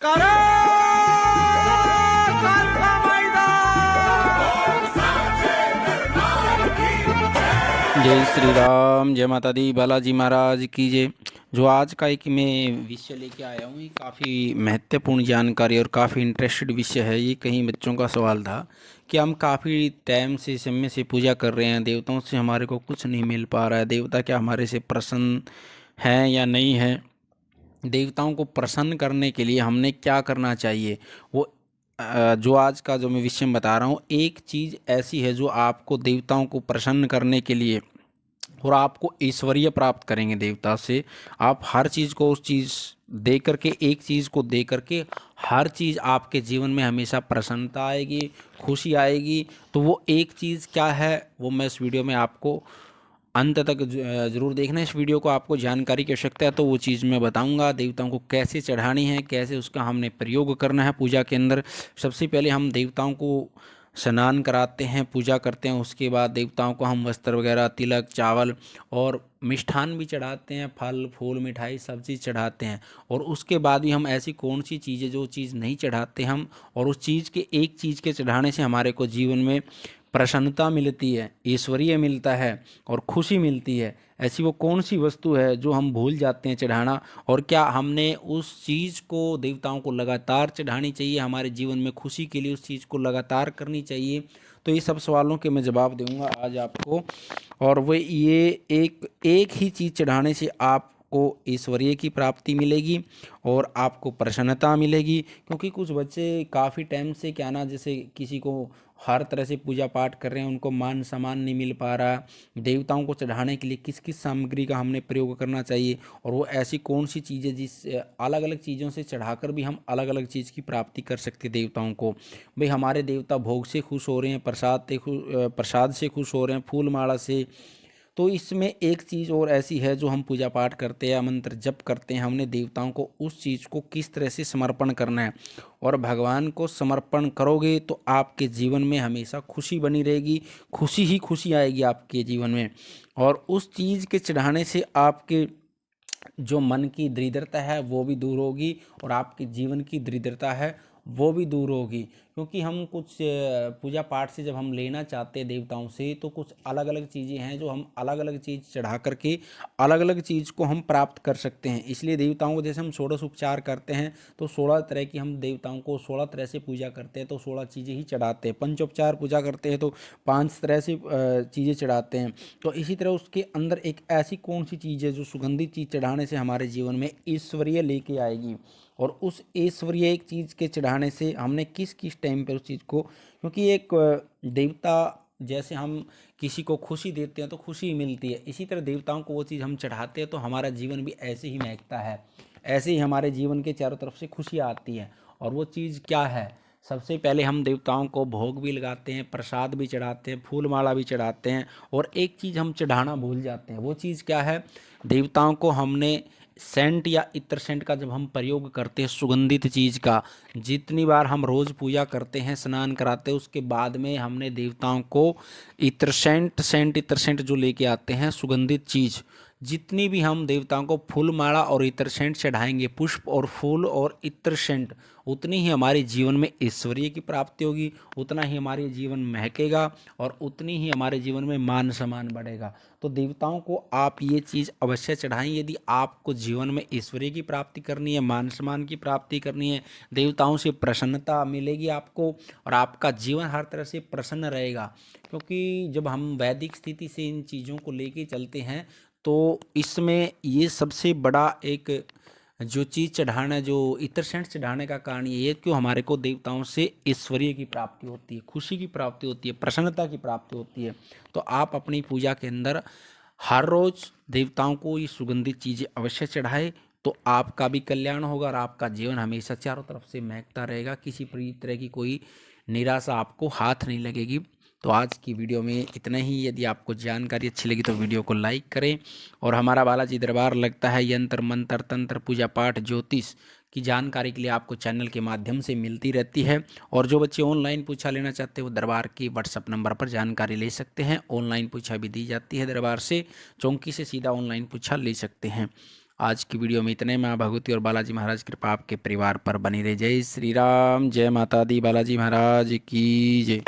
जय श्री राम, जय माता दी, बालाजी महाराज की जय। जो आज का एक मैं विषय लेके आया हूँ, ये काफ़ी महत्वपूर्ण जानकारी और काफ़ी इंटरेस्टेड विषय है। ये कहीं बच्चों का सवाल था कि हम काफ़ी टाइम से समय से पूजा कर रहे हैं, देवताओं से हमारे को कुछ नहीं मिल पा रहा है। देवता क्या हमारे से प्रसन्न हैं या नहीं है? देवताओं को प्रसन्न करने के लिए हमने क्या करना चाहिए? वो जो आज का जो मैं विषय में बता रहा हूँ, एक चीज़ ऐसी है जो आपको देवताओं को प्रसन्न करने के लिए और आपको ऐश्वर्य प्राप्त करेंगे देवता से। आप हर चीज़ को उस चीज़ दे करके, एक चीज़ को दे करके हर चीज़ आपके जीवन में हमेशा प्रसन्नता आएगी, खुशी आएगी। तो वो एक चीज़ क्या है, वो मैं इस वीडियो में आपको अंत तक ज़रूर देखना। इस वीडियो को आपको जानकारी की आवश्यकता है तो वो चीज़ मैं बताऊंगा। देवताओं को कैसे चढ़ानी है, कैसे उसका हमने प्रयोग करना है पूजा के अंदर। सबसे पहले हम देवताओं को स्नान कराते हैं, पूजा करते हैं। उसके बाद देवताओं को हम वस्त्र वगैरह, तिलक, चावल और मिष्ठान भी चढ़ाते हैं, फल फूल मिठाई सब चीज़ चढ़ाते हैं। और उसके बाद भी हम ऐसी कौन सी चीज़ है जो चीज़ नहीं चढ़ाते हम, और उस चीज़ के एक चीज़ के चढ़ाने से हमारे को जीवन में प्रसन्नता मिलती है, ऐश्वर्य मिलता है और खुशी मिलती है। ऐसी वो कौन सी वस्तु है जो हम भूल जाते हैं चढ़ाना? और क्या हमने उस चीज़ को देवताओं को लगातार चढ़ानी चाहिए? हमारे जीवन में खुशी के लिए उस चीज़ को लगातार करनी चाहिए? तो ये सब सवालों के मैं जवाब दूंगा आज आपको। और वो ये एक एक ही चीज़ चढ़ाने से आपको ऐश्वर्य की प्राप्ति मिलेगी और आपको प्रसन्नता मिलेगी। क्योंकि कुछ बच्चे काफ़ी टाइम से क्या ना, जैसे किसी को हर तरह से पूजा पाठ कर रहे हैं, उनको मान सम्मान नहीं मिल पा रहा। देवताओं को चढ़ाने के लिए किस किस सामग्री का हमने प्रयोग करना चाहिए, और वो ऐसी कौन सी चीज़ है जिस अलग अलग चीज़ों से चढ़ाकर भी हम अलग अलग चीज़ की प्राप्ति कर सकते हैं देवताओं को। भाई हमारे देवता भोग से खुश हो रहे हैं, प्रसाद से खुश हो रहे हैं, फूल माला से। तो इसमें एक चीज़ और ऐसी है जो हम पूजा पाठ करते हैं, मंत्र जप करते हैं, हमने देवताओं को उस चीज़ को किस तरह से समर्पण करना है। और भगवान को समर्पण करोगे तो आपके जीवन में हमेशा खुशी बनी रहेगी, खुशी ही खुशी आएगी आपके जीवन में। और उस चीज़ के चढ़ाने से आपके जो मन की दरिद्रता है वो भी दूर होगी, और आपके जीवन की दरिद्रता है वो भी दूर होगी। क्योंकि हम कुछ पूजा पाठ से जब हम लेना चाहते हैं देवताओं से, तो कुछ अलग अलग चीज़ें हैं जो हम अलग अलग चीज़ चढ़ा करके अलग अलग चीज़ को हम प्राप्त कर सकते हैं। इसलिए देवताओं को जैसे हम षोडश उपचार करते हैं तो 16 तरह की हम देवताओं को 16 तरह से पूजा करते हैं, तो 16 चीज़ें ही चढ़ाते हैं। पंचोपचार पूजा करते हैं तो 5 तरह से चीज़ें चढ़ाते हैं। तो इसी तरह उसके अंदर एक ऐसी कौन सी चीज़ है जो सुगंधित चीज़ चढ़ाने से हमारे जीवन में ऐश्वर्य लेके आएगी, और उस ऐश्वर्य एक चीज़ के चढ़ाने से हमने किस किस टाइम पर उस चीज़ को, क्योंकि एक देवता जैसे हम किसी को खुशी देते हैं तो खुशी मिलती है, इसी तरह देवताओं को वो चीज़ हम चढ़ाते हैं तो हमारा जीवन भी ऐसे ही महकता है, ऐसे ही हमारे जीवन के चारों तरफ से खुशी आती है। और वो चीज़ क्या है? सबसे पहले हम देवताओं को भोग भी लगाते हैं, प्रसाद भी चढ़ाते हैं, फूल माला भी चढ़ाते हैं, और एक चीज़ हम चढ़ाना भूल जाते हैं। वो चीज़ क्या है? देवताओं को हमने सेंट या इत्र सेंट का जब हम प्रयोग करते हैं, सुगंधित चीज़ का, जितनी बार हम रोज़ पूजा करते हैं, स्नान कराते हैं, उसके बाद में हमने देवताओं को इत्र सेंट जो लेके आते हैं सुगंधित चीज़, जितनी भी हम देवताओं को फूल माला और इत्र सेंट चढ़ाएंगे, पुष्प और फूल और इत्र सेंट, उतनी ही हमारे जीवन में ऐश्वर्य की प्राप्ति होगी, उतना ही हमारे जीवन महकेगा, और उतनी ही हमारे जीवन में मान सम्मान बढ़ेगा। तो देवताओं को आप ये चीज़ अवश्य चढ़ाएं यदि आपको जीवन में ऐश्वर्य की प्राप्ति करनी है, मान सम्मान की प्राप्ति करनी है, देवताओं से प्रसन्नता मिलेगी आपको, और आपका जीवन हर तरह से प्रसन्न रहेगा। क्योंकि जब हम वैदिक स्थिति से इन चीज़ों को लेके चलते हैं तो इसमें ये सबसे बड़ा एक जो चीज़ चढ़ाना, जो इत्र सेंट चढ़ाने का कारण ये है कि हमारे को देवताओं से ऐश्वर्य की प्राप्ति होती है, खुशी की प्राप्ति होती है, प्रसन्नता की प्राप्ति होती है। तो आप अपनी पूजा के अंदर हर रोज़ देवताओं को ये सुगंधित चीज़ें अवश्य चढ़ाए, तो आपका भी कल्याण होगा और आपका जीवन हमेशा चारों तरफ से महकता रहेगा, किसी तरह की कोई निराशा आपको हाथ नहीं लगेगी। तो आज की वीडियो में इतना ही। यदि आपको जानकारी अच्छी लगी तो वीडियो को लाइक करें। और हमारा बालाजी दरबार लगता है यंत्र मंत्र तंत्र पूजा पाठ ज्योतिष की जानकारी के लिए आपको चैनल के माध्यम से मिलती रहती है। और जो बच्चे ऑनलाइन पूछा लेना चाहते हैं वो दरबार की व्हाट्सअप नंबर पर जानकारी ले सकते हैं। ऑनलाइन पूछा भी दी जाती है दरबार से, चौंकी से सीधा ऑनलाइन पूछा ले सकते हैं। आज की वीडियो में इतने। माँ भगवती और बालाजी महाराज की कृपा आपके परिवार पर बनी रहे। जय श्री राम, जय माता दी, बालाजी महाराज की जय।